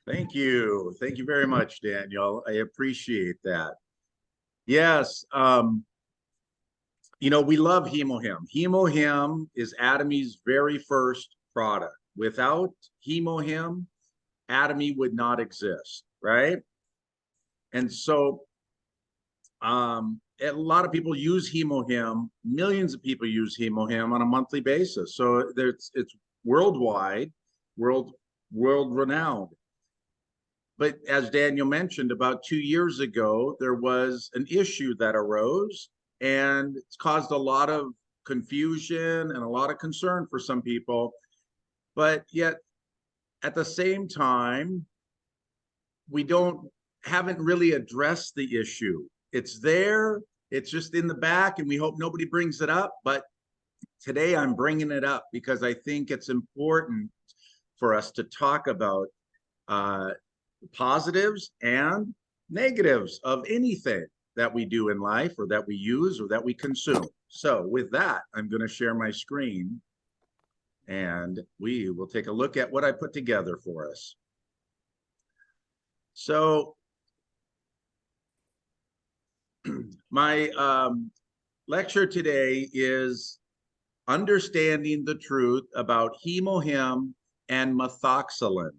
Thank you. Thank you very much, Daniel. I appreciate that. Yes, we love HemoHim. HemoHim is Atomy's very first product. Without HemoHim, Atomy would not exist, right? And so a lot of people use HemoHim. Millions of people use HemoHim on a monthly basis. So it's worldwide, world renowned. But as Daniel mentioned, about 2 years ago, there was an issue that arose, and it's caused a lot of confusion and a lot of concern for some people. But yet, at the same time, we haven't really addressed the issue. It's there, it's just in the back, and we hope nobody brings it up. But today I'm bringing it up because I think it's important for us to talk about positives and negatives of anything that we do in life or that we use or that we consume. So with that, I'm going to share my screen and we will take a look at what I put together for us. So my lecture today is understanding the truth about HemoHim and methoxsalen.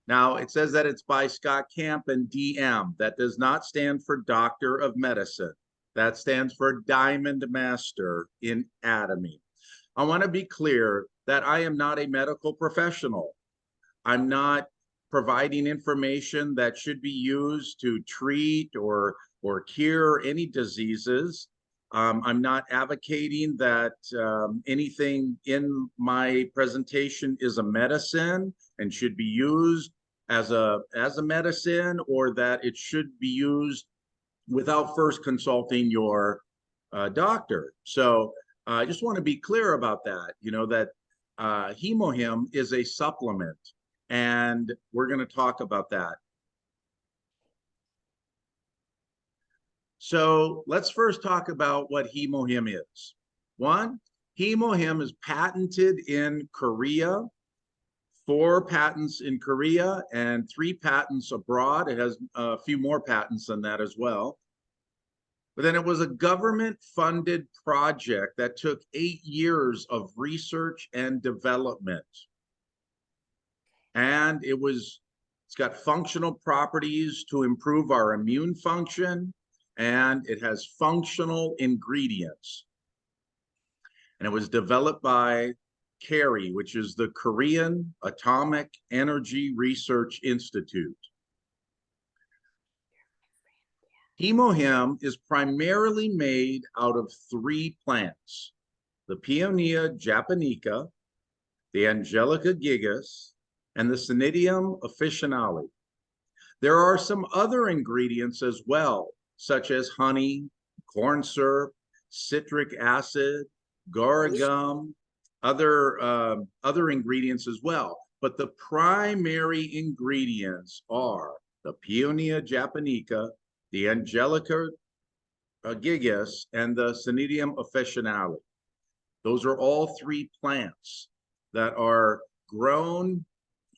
Now, it says that it's by Scott Kampen, DM. That does not stand for Doctor of Medicine. That stands for Diamond Master in Atomy. I want to be clear that I am not a medical professional. I'm not providing information that should be used to treat or cure any diseases. I'm not advocating that anything in my presentation is a medicine and should be used as a medicine, or that it should be used without first consulting your doctor. So I just want to be clear about that, that HemoHim is a supplement, and we're going to talk about that. So let's first talk about what HemoHim is. One, HemoHim is patented in Korea, 4 patents in Korea and 3 patents abroad. It has a few more patents than that as well. But then it was a government-funded project that took 8 years of research and development. And it's got functional properties to improve our immune function, and it has functional ingredients. And it was developed by KERI, which is the Korean Atomic Energy Research Institute. HemoHim is primarily made out of 3 plants: the Peonia japonica, the Angelica gigas, and the Conidium officinale. There are some other ingredients as well, such as honey, corn syrup, citric acid, guar gum, other ingredients as well. But the primary ingredients are the Peonia japonica, the Angelica gigas, and the Conidium officinale. Those are all 3 plants that are grown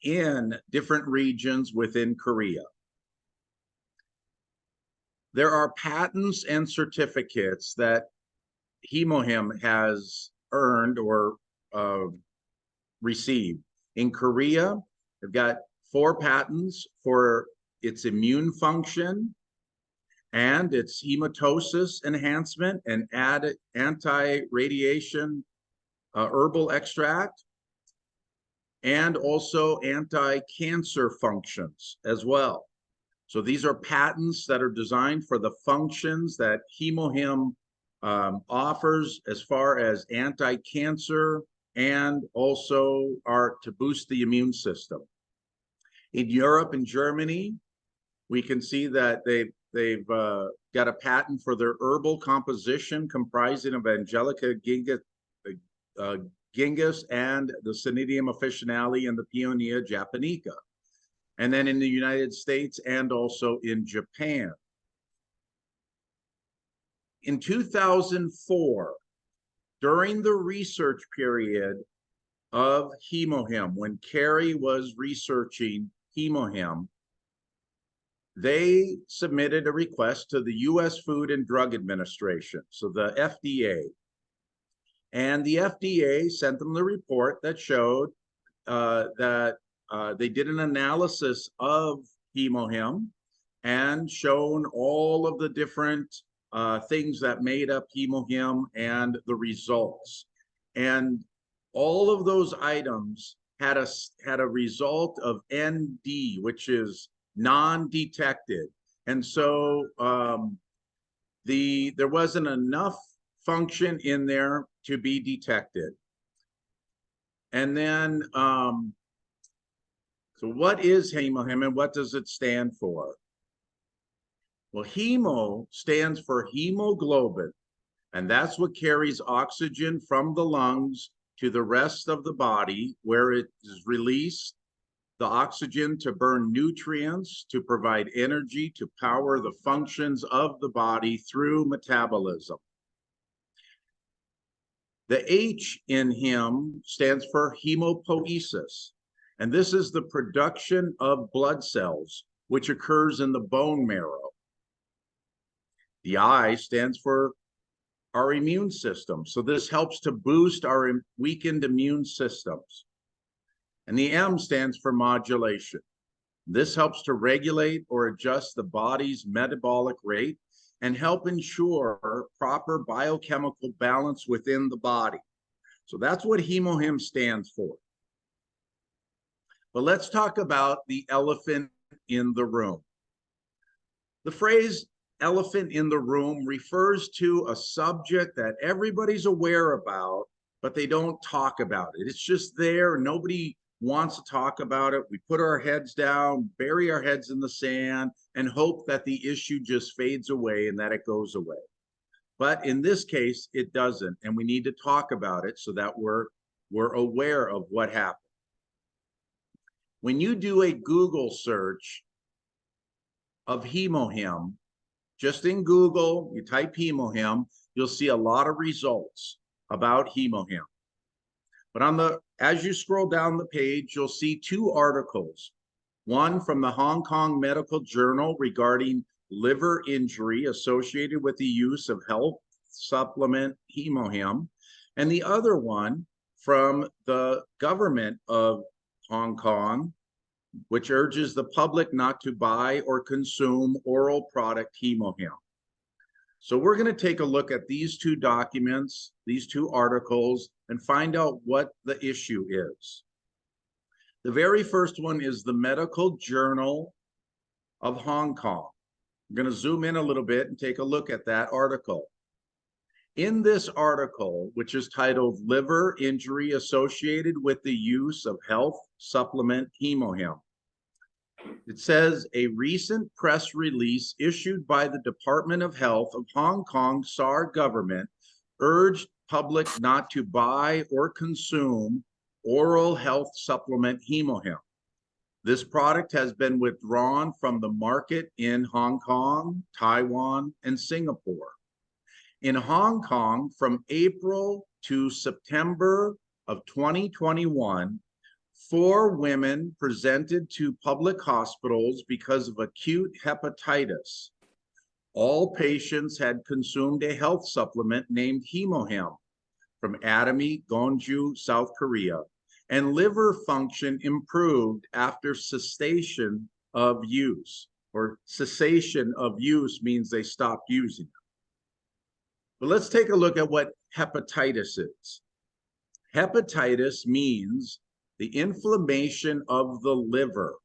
in different regions within Korea. There are patents and certificates that HemoHim has earned or received. In Korea, they've got 4 patents for its immune function and its hematosis enhancement and anti-radiation herbal extract, and also anti-cancer functions as well. So these are patents that are designed for the functions that HemoHim offers as far as anti-cancer, and also are to boost the immune system. In Europe and Germany, we can see that they've got a patent for their herbal composition comprising of Angelica gigas and the Conidium officinale and the Peonia japonica. And then in the United States and also in Japan. In 2004, during the research period of HemoHim, when Carrie was researching HemoHim, they submitted a request to the U.S. Food and Drug Administration, so the FDA. And the FDA sent them the report that showed that they did an analysis of HemoHim and shown all of the different things that made up HemoHim and the results. And all of those items had a result of ND, which is non-detected. And so there wasn't enough function in there to be detected. And then, so what is HemoHim and what does it stand for? Well, hemo stands for hemoglobin, and that's what carries oxygen from the lungs to the rest of the body, where it is released, the oxygen to burn nutrients, to provide energy, to power the functions of the body through metabolism. The H in heme stands for hemopoiesis, and this is the production of blood cells, which occurs in the bone marrow. The I stands for our immune system, so this helps to boost our weakened immune systems. And the M stands for modulation. This helps to regulate or adjust the body's metabolic rate and help ensure proper biochemical balance within the body. So that's what HemoHim stands for. But let's talk about the elephant in the room. The phrase elephant in the room refers to a subject that everybody's aware about, but they don't talk about it. It's just there. Nobody wants to talk about it. We put our heads down, bury our heads in the sand, and hope that the issue just fades away and that it goes away. But in this case, it doesn't, and we need to talk about it so that we're aware of what happened. When you do a Google search of HemoHim, just in Google, you type HemoHim, you'll see a lot of results about HemoHim. But as you scroll down the page, you'll see two articles. One from the Hong Kong Medical Journal regarding liver injury associated with the use of health supplement HemoHim, and the other one from the government of Hong Kong, which urges the public not to buy or consume oral product HemoHim. So we're going to take a look at these two documents, these two articles, and find out what the issue is. The very first one is the Medical Journal of Hong Kong. I'm going to zoom in a little bit and take a look at that article. In this article, which is titled Liver Injury Associated with the Use of Health Supplement HemoHim, it says a recent press release issued by the Department of Health of Hong Kong SAR government urged public not to buy or consume oral health supplement HemoHim. This product has been withdrawn from the market in Hong Kong, Taiwan, and Singapore. In Hong Kong, from April to September of 2021, 4 women presented to public hospitals because of acute hepatitis. All patients had consumed a health supplement named HemoHim from Atami, Gwangju, South Korea, and liver function improved after cessation of use, or cessation of use means they stopped using it. But let's take a look at what hepatitis is. Hepatitis means the inflammation of the liver.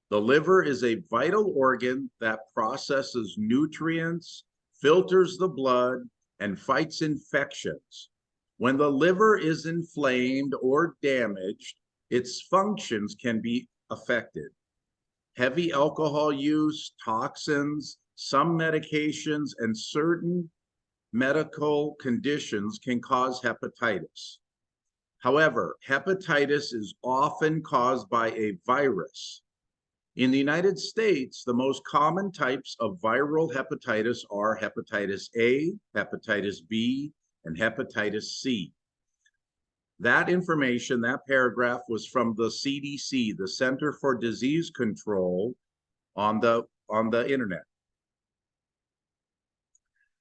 The liver is a vital organ that processes nutrients, filters the blood, and fights infections. When the liver is inflamed or damaged, its functions can be affected. Heavy alcohol use, toxins, some medications, and certain medical conditions can cause hepatitis. However, hepatitis is often caused by a virus. In the United States, the most common types of viral hepatitis are hepatitis A, hepatitis B, and hepatitis C. That information, that paragraph was from the CDC, the Center for Disease Control, on the internet.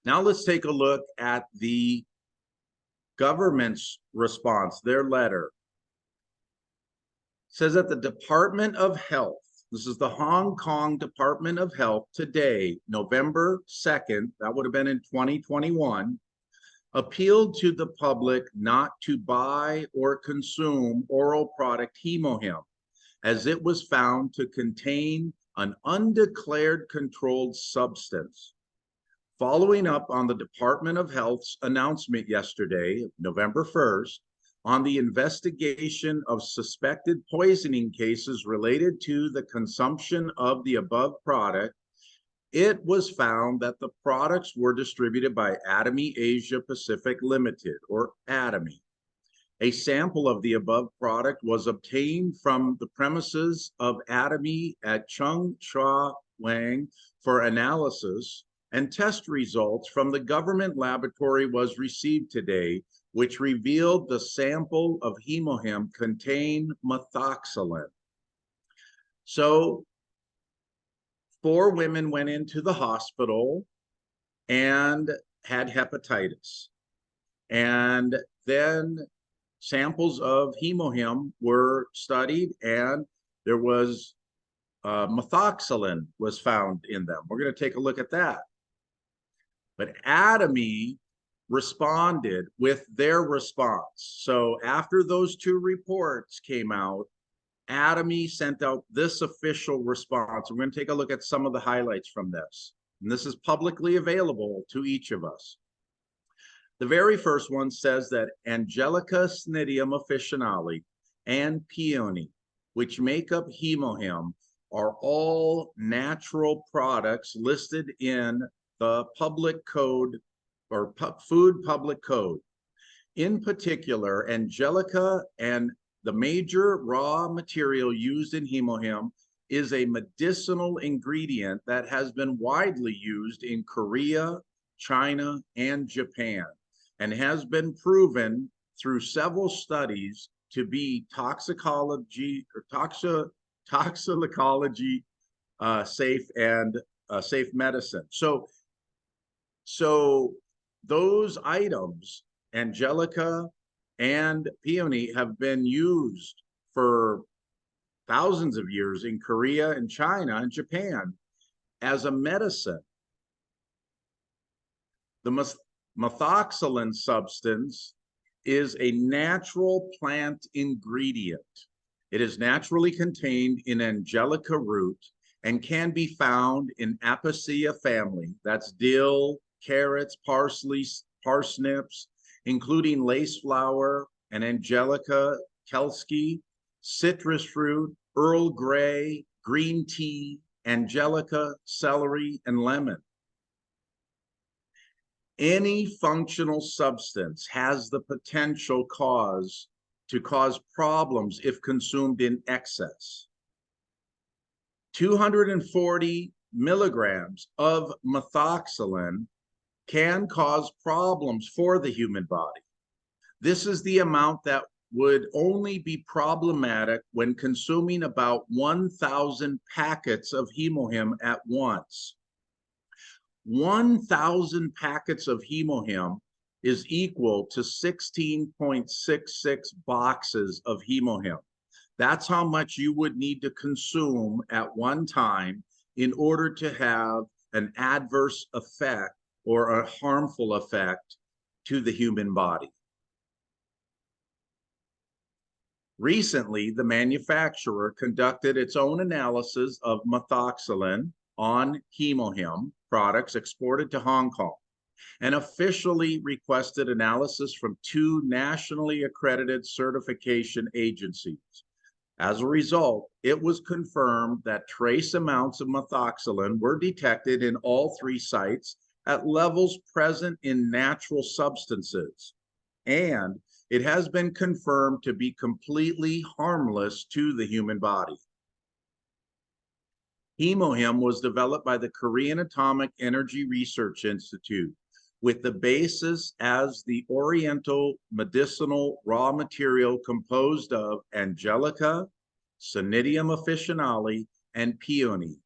Now let's take a look at the government's response, their letter. It says that the Department of Health, this is the Hong Kong Department of Health today, November 2nd, that would have been in 2021, appealed to the public not to buy or consume oral product HemoHim, as it was found to contain an undeclared controlled substance. Following up on the Department of Health's announcement yesterday, November 1st, on the investigation of suspected poisoning cases related to the consumption of the above product, it was found that the products were distributed by Atomy Asia Pacific Limited, or Atomy. A sample of the above product was obtained from the premises of Atomy at Chung Chua Wang for analysis, and test results from the government laboratory was received today, which revealed the sample of HemoHim contained methoxsalen. So 4 women went into the hospital and had hepatitis. And then samples of HemoHim were studied, and there was methoxsalen was found in them. We're going to take a look at that. But Atomy responded with their response. So after those 2 reports came out, Atomy sent out this official response. We're going to take a look at some of the highlights from this. And this is publicly available to each of us. The very first one says that Angelica Cnidium officinale and peony, which make up HemoHim, are all natural products listed in the public code, or food public code. In particular, Angelica and the major raw material used in HemoHim is a medicinal ingredient that has been widely used in Korea, China, and Japan, and has been proven through several studies to be toxicology safe and safe medicine. So those items, Angelica and peony, have been used for thousands of years in Korea and China and Japan as a medicine. The methoxsalen substance is a natural plant ingredient. It is naturally contained in Angelica root and can be found in Apiaceae family. That's dill, carrots, parsley, parsnips, including lace flower and Angelica kelski, citrus fruit, Earl Grey, green tea, Angelica, celery, and lemon. Any functional substance has the potential to cause problems if consumed in excess. 240 milligrams of methoxsalen can cause problems for the human body. This is the amount that would only be problematic when consuming about 1,000 packets of HemoHim at once. 1,000 packets of HemoHim is equal to 16.66 boxes of HemoHim. That's how much you would need to consume at one time in order to have an adverse effect or a harmful effect to the human body. Recently, the manufacturer conducted its own analysis of methoxsalen on HemoHim products exported to Hong Kong and officially requested analysis from 2 nationally accredited certification agencies. As a result, it was confirmed that trace amounts of methoxsalen were detected in all 3 sites at levels present in natural substances, and it has been confirmed to be completely harmless to the human body. HemoHim was developed by the Korean Atomic Energy Research Institute with the basis as the Oriental medicinal raw material composed of Angelica, Conidium officinale, and peony.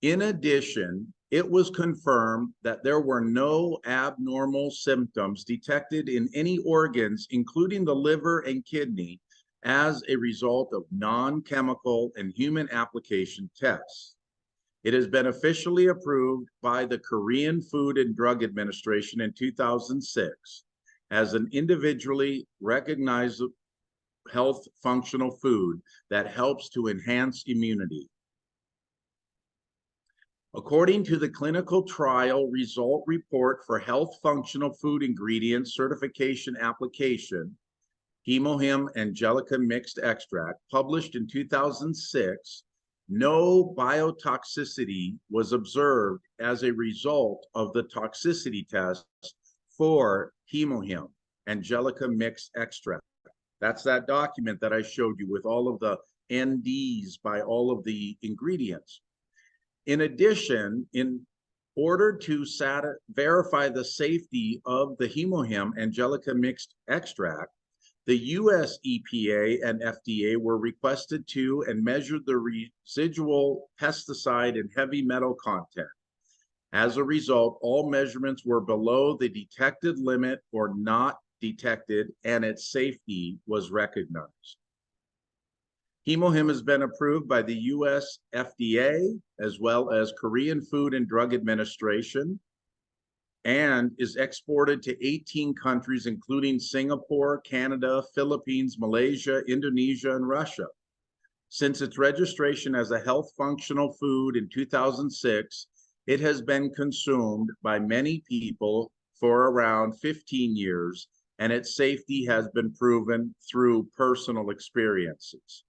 In addition, it was confirmed that there were no abnormal symptoms detected in any organs, including the liver and kidney, as a result of non-chemical and human application tests. It has been officially approved by the Korean Food and Drug Administration in 2006 as an individually recognized health functional food that helps to enhance immunity. According to the clinical trial result report for health functional food ingredients certification application, HemoHim Angelica mixed extract, published in 2006, no biotoxicity was observed as a result of the toxicity test for HemoHim Angelica mixed extract. That's that document that I showed you with all of the NDs by all of the ingredients. In addition, in order to verify the safety of the HemoHim Angelica mixed extract, the US EPA and FDA were requested to and measured the residual pesticide and heavy metal content. As a result, all measurements were below the detected limit or not detected, and its safety was recognized. HemoHim has been approved by the US FDA as well as Korean Food and Drug Administration and is exported to 18 countries, including Singapore, Canada, Philippines, Malaysia, Indonesia, and Russia. Since its registration as a health functional food in 2006, it has been consumed by many people for around 15 years, and its safety has been proven through personal experiences.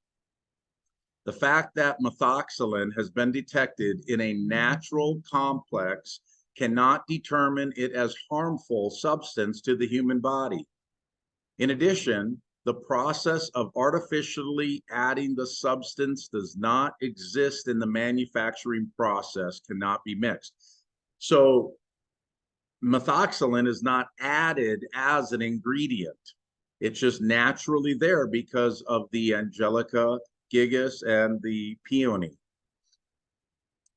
The fact that methoxsalen has been detected in a natural complex cannot determine it as harmful substance to the human body. In addition, the process of artificially adding the substance does not exist in the manufacturing process, cannot be mixed. So methoxsalen is not added as an ingredient. It's just naturally there because of the Angelica gigas and the peony.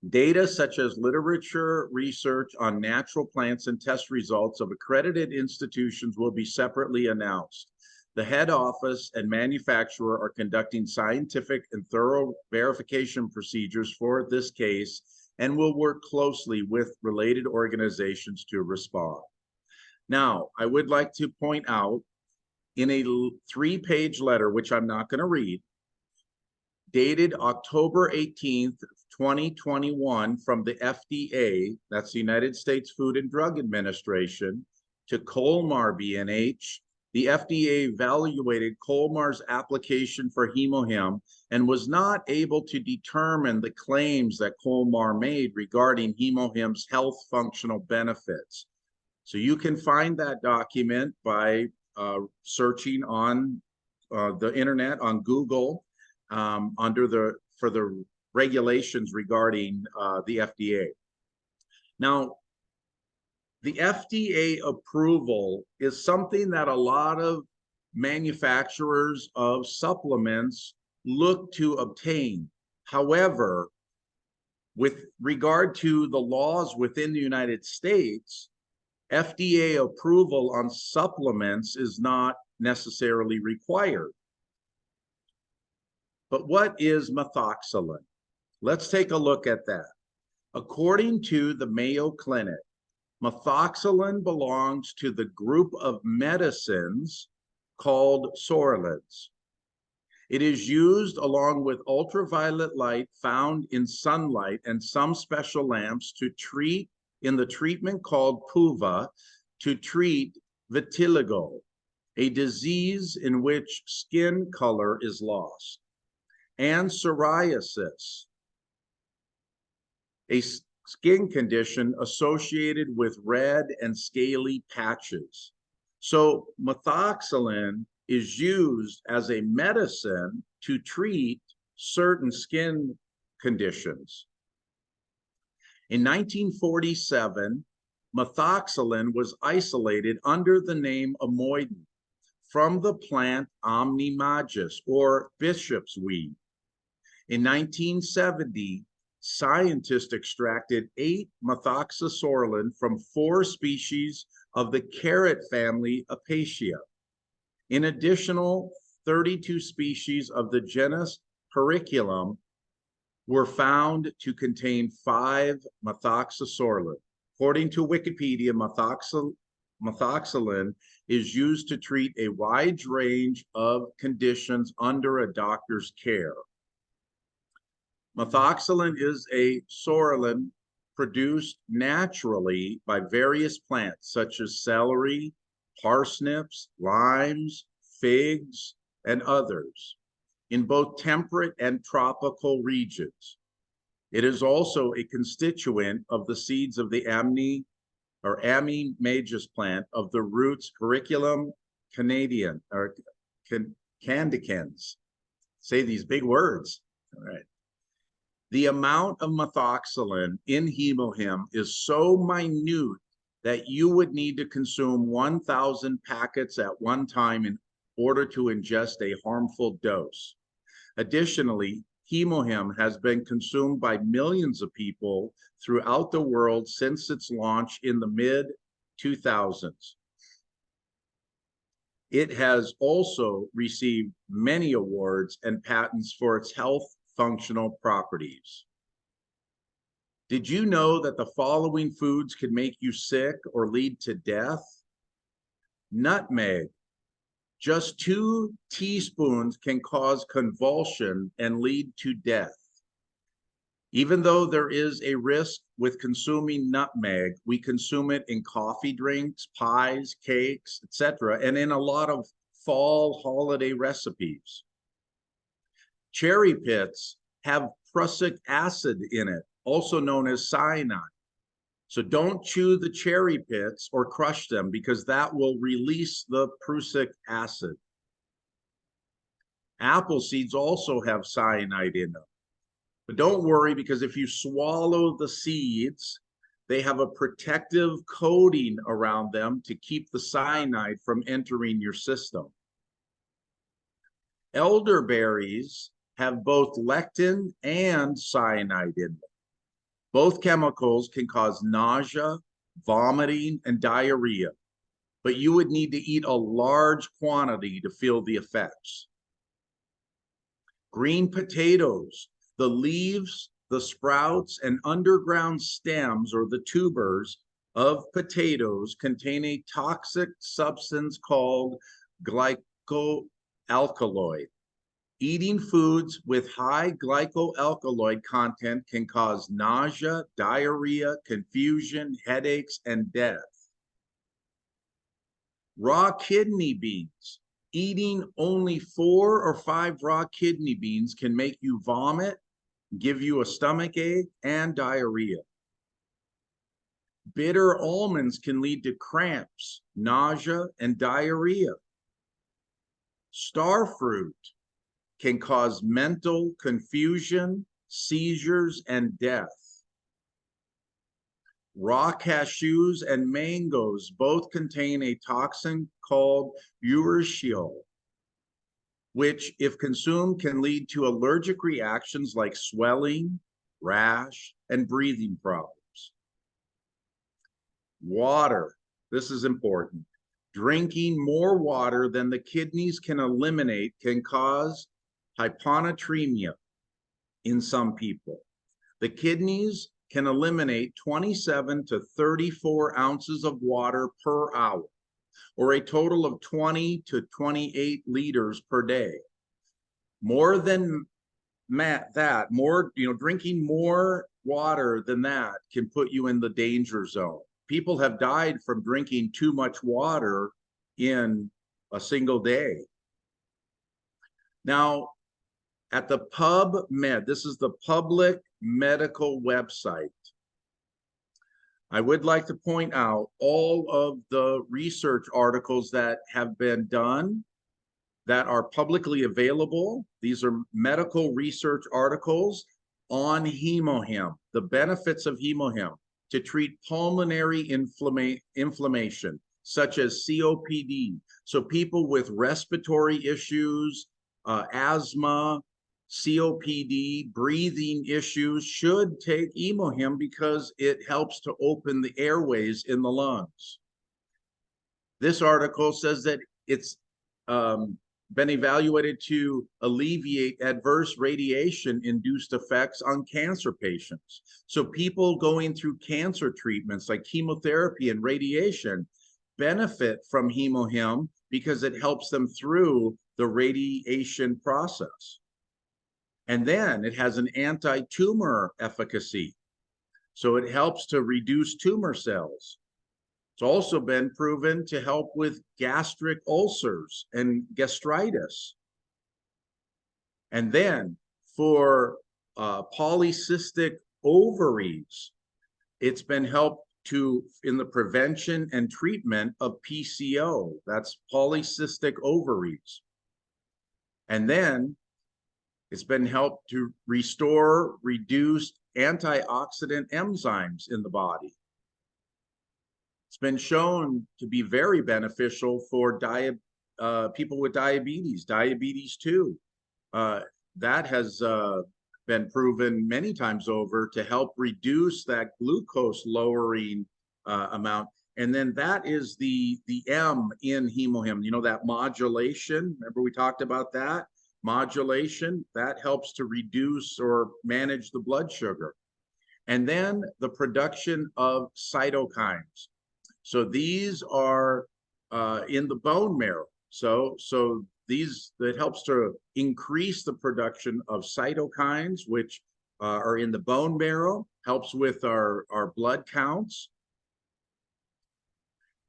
Data such as literature research on natural plants and test results of accredited institutions will be separately announced. The head office and manufacturer are conducting scientific and thorough verification procedures for this case and will work closely with related organizations to respond. Now, I would like to point out in a 3-page letter, which I'm not going to read, dated October 18th, 2021 from the FDA, that's the United States Food and Drug Administration, to Colmar B&H. The FDA evaluated Colmar's application for HemoHim and was not able to determine the claims that Colmar made regarding HemoHim's health functional benefits. So you can find that document by searching on the internet, on Google, for the regulations regarding the FDA. Now, the FDA approval is something that a lot of manufacturers of supplements look to obtain. However, with regard to the laws within the United States, FDA approval on supplements is not necessarily required. But what is methoxsalen? Let's take a look at that. According to the Mayo Clinic, methoxsalen belongs to the group of medicines called psoralids. It is used along with ultraviolet light found in sunlight and some special lamps to treat, in the treatment called PUVA, to treat vitiligo, a disease in which skin color is lost, and psoriasis, a skin condition associated with red and scaly patches. So methoxsalen is used as a medicine to treat certain skin conditions. In 1947, Methoxsalen was isolated under the name amoidin from the plant Omnimagus, or bishop's weed. In 1970, scientists extracted 8 methoxsalen from 4 species of the carrot family Acacia. An additional 32 species of the genus Periculum were found to contain 5 methoxsalen. According to Wikipedia, methoxsalen is used to treat a wide range of conditions under a doctor's care. Methoxsalen is a psoralen produced naturally by various plants such as celery, parsnips, limes, figs, and others in both temperate and tropical regions. It is also a constituent of the seeds of the Amimagus plant of the roots Periculum canadian or candicans. Say these big words. All right. The amount of methoxsalen in HemoHim is so minute that you would need to consume 1,000 packets at one time in order to ingest a harmful dose. Additionally, HemoHim has been consumed by millions of people throughout the world since its launch in the mid-2000s. It has also received many awards and patents for its health functional properties. Did you know that the following foods can make you sick or lead to death? Nutmeg. Just 2 teaspoons can cause convulsion and lead to death. Even though there is a risk with consuming nutmeg, we consume it in coffee drinks, pies, cakes, etc., and in a lot of fall holiday recipes. Cherry pits have prussic acid in it, also known as cyanide. So don't chew the cherry pits or crush them because that will release the prussic acid. Apple seeds also have cyanide in them. But don't worry, because if you swallow the seeds, they have a protective coating around them to keep the cyanide from entering your system. Elderberries have both lectin and cyanide in them. Both chemicals can cause nausea, vomiting, and diarrhea, but you would need to eat a large quantity to feel the effects. Green potatoes, the leaves, the sprouts, and underground stems or the tubers of potatoes contain a toxic substance called glycoalkaloid. Eating foods with high glycoalkaloid content can cause nausea, diarrhea, confusion, headaches, and death. Raw kidney beans. Eating only 4 or 5 raw kidney beans can make you vomit, give you a stomach ache, and diarrhea. Bitter almonds can lead to cramps, nausea, and diarrhea. Star fruit can cause mental confusion, seizures, and death. Raw cashews and mangoes both contain a toxin called urushiol, which, if consumed, can lead to allergic reactions like swelling, rash, and breathing problems. Water. This is important. Drinking more water than the kidneys can eliminate can cause hyponatremia in some people. The kidneys can eliminate 27 to 34 ounces of water per hour, or a total of 20 to 28 liters per day. More than that, drinking more water than that can put you in the danger zone. People have died from drinking too much water in a single day. Now, at the PubMed, this is the public medical website, I would like to point out all of the research articles that have been done that are publicly available. These are medical research articles on HemoHim, the benefits of HemoHim. to treat pulmonary inflammation, such as COPD. So people with respiratory issues, asthma, COPD, breathing issues should take HemoHim because it helps to open the airways in the lungs. This article says that it's been evaluated to alleviate adverse radiation-induced effects on cancer patients. So people going through cancer treatments like chemotherapy and radiation benefit from HemoHim because it helps them through the radiation process. And then it has an anti-tumor efficacy. So it helps to reduce tumor cells. It's also been proven to help with gastric ulcers and gastritis. And then for polycystic ovaries, it's been helped in the prevention and treatment of PCO. That's polycystic ovaries. And then it's been helped to restore reduced antioxidant enzymes in the body. It's been shown to be very beneficial for people with diabetes 2. That has been proven many times over to help reduce that glucose lowering amount. And then that is the M in HemoHim, you know, that modulation. Remember we talked about that? Modulation, that helps to reduce or manage the blood sugar. And then the production of cytokines. So these are in the bone marrow. So that helps to increase the production of cytokines, which are in the bone marrow, helps with our blood counts.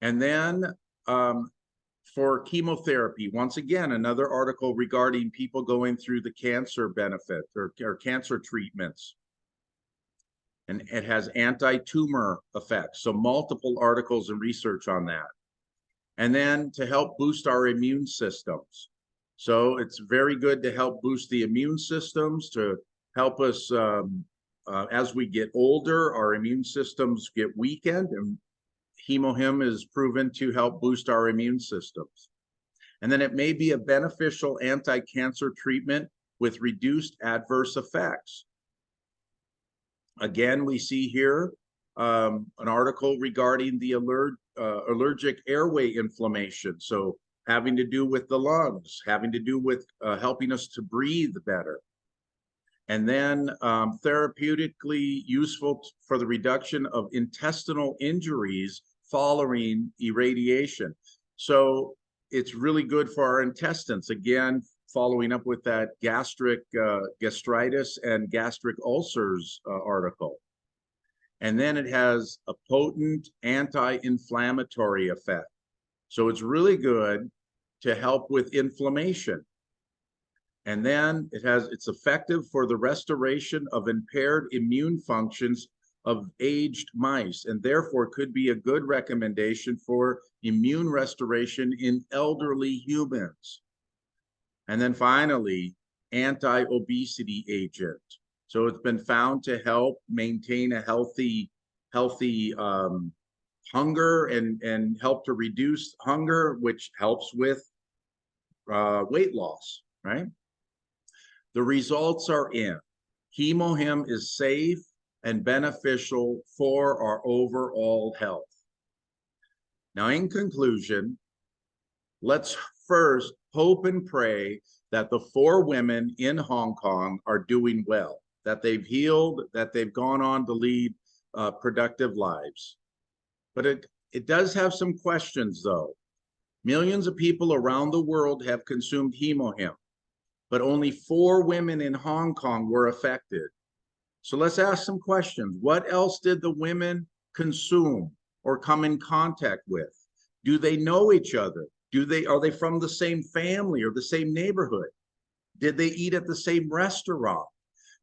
And then for chemotherapy, once again, another article regarding people going through the cancer benefit or cancer treatments. And it has anti-tumor effects. So multiple articles and research on that. And then to help boost our immune systems. So it's very good to help boost the immune systems, to help us as we get older, our immune systems get weakened, and HemoHim is proven to help boost our immune systems. And then it may be a beneficial anti-cancer treatment with reduced adverse effects. Again, we see here an article regarding the allergic airway inflammation. So having to do with the lungs, having to do with helping us to breathe better. And then therapeutically useful for the reduction of intestinal injuries following irradiation. So it's really good for our intestines. Again, following up with that gastritis and gastric ulcers article. And then it has a potent anti-inflammatory effect. So it's really good to help with inflammation. And then it's effective for the restoration of impaired immune functions of aged mice, and therefore could be a good recommendation for immune restoration in elderly humans. And then finally, anti-obesity agent. So it's been found to help maintain a healthy hunger and help to reduce hunger, which helps with weight loss, right? The results are in. HemoHim is safe and beneficial for our overall health. Now, in conclusion, let's first hope and pray that the 4 women in Hong Kong are doing well, that they've healed, that they've gone on to lead productive lives. But it does have some questions, though. Millions of people around the world have consumed HemoHim, but only 4 women in Hong Kong were affected. So let's ask some questions. What else did the women consume or come in contact with? Do they know each other? Are they from the same family or the same neighborhood? Did they eat at the same restaurant?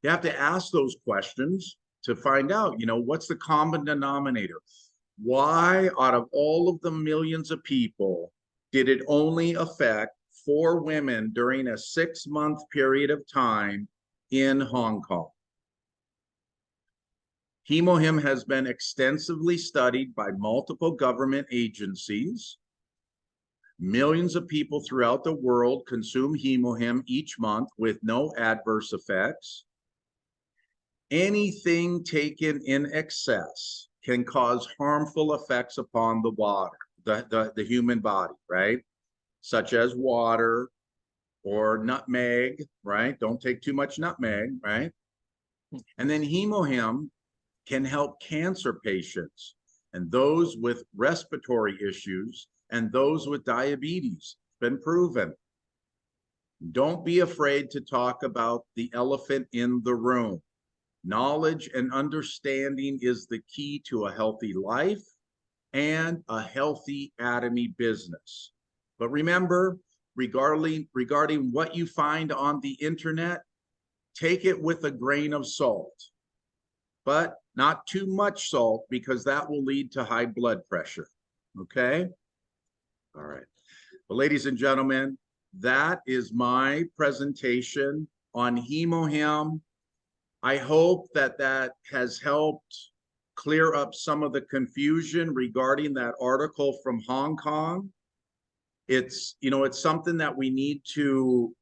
You have to ask those questions to find out, you know, what's the common denominator? Why, out of all of the millions of people, did it only affect 4 women during a 6-month period of time in Hong Kong? HemoHim has been extensively studied by multiple government agencies. Millions of people throughout the world consume HemoHim each month with no adverse effects. Anything taken in excess can cause harmful effects upon the water, the human body, right? Such as water or nutmeg, right? Don't take too much nutmeg, right? And then HemoHim can help cancer patients and those with respiratory issues and those with diabetes. It's been proven. Don't be afraid to talk about the elephant in the room. Knowledge and understanding is the key to a healthy life and a healthy Atomy business. But remember, regarding what you find on the internet, take it with a grain of salt, but not too much salt because that will lead to high blood pressure. Okay? All right. Well, ladies and gentlemen, that is my presentation on HemoHim. I hope that that has helped clear up some of the confusion regarding that article from Hong Kong. It's, you know, it's something that we need to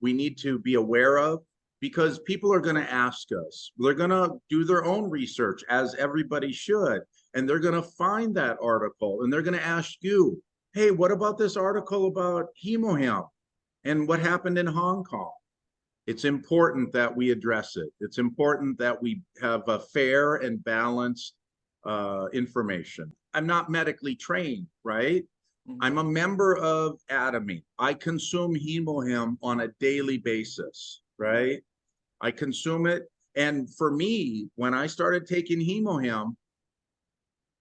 be aware of, because people are going to ask us. They're going to do their own research, as everybody should, and they're going to find that article and they're going to ask you, hey, what about this article about HemoHim and what happened in Hong Kong? It's important that we address it. It's important that we have a fair and balanced information. I'm not medically trained, right? I'm a member of Atomy. I consume HemoHim on a daily basis, right? I consume it. And for me, when I started taking HemoHim,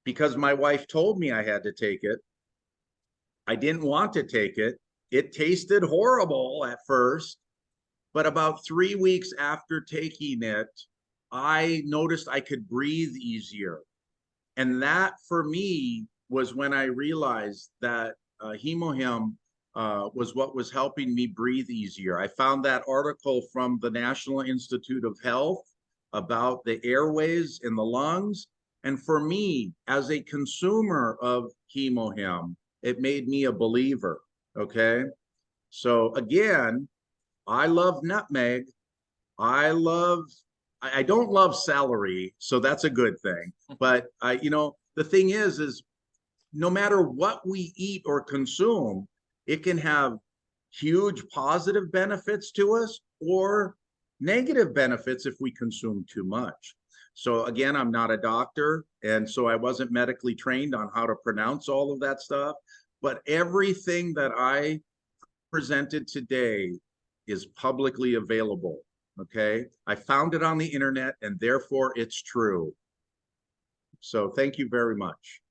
because my wife told me I had to take it, I didn't want to take it. It tasted horrible at first, but about 3 weeks after taking it, I noticed I could breathe easier. And that for me was when I realized that HemoHim was what was helping me breathe easier. I found that article from the National Institute of Health about the airways in the lungs. And for me, as a consumer of HemoHim, it made me a believer, okay? So again, I love nutmeg. I don't love celery, so that's a good thing. But you know, the thing is no matter what we eat or consume, it can have huge positive benefits to us or negative benefits if we consume too much. So again, I'm not a doctor, and so I wasn't medically trained on how to pronounce all of that stuff. But everything that I presented today is publicly available, okay? I found it on the internet, and therefore it's true. So thank you very much.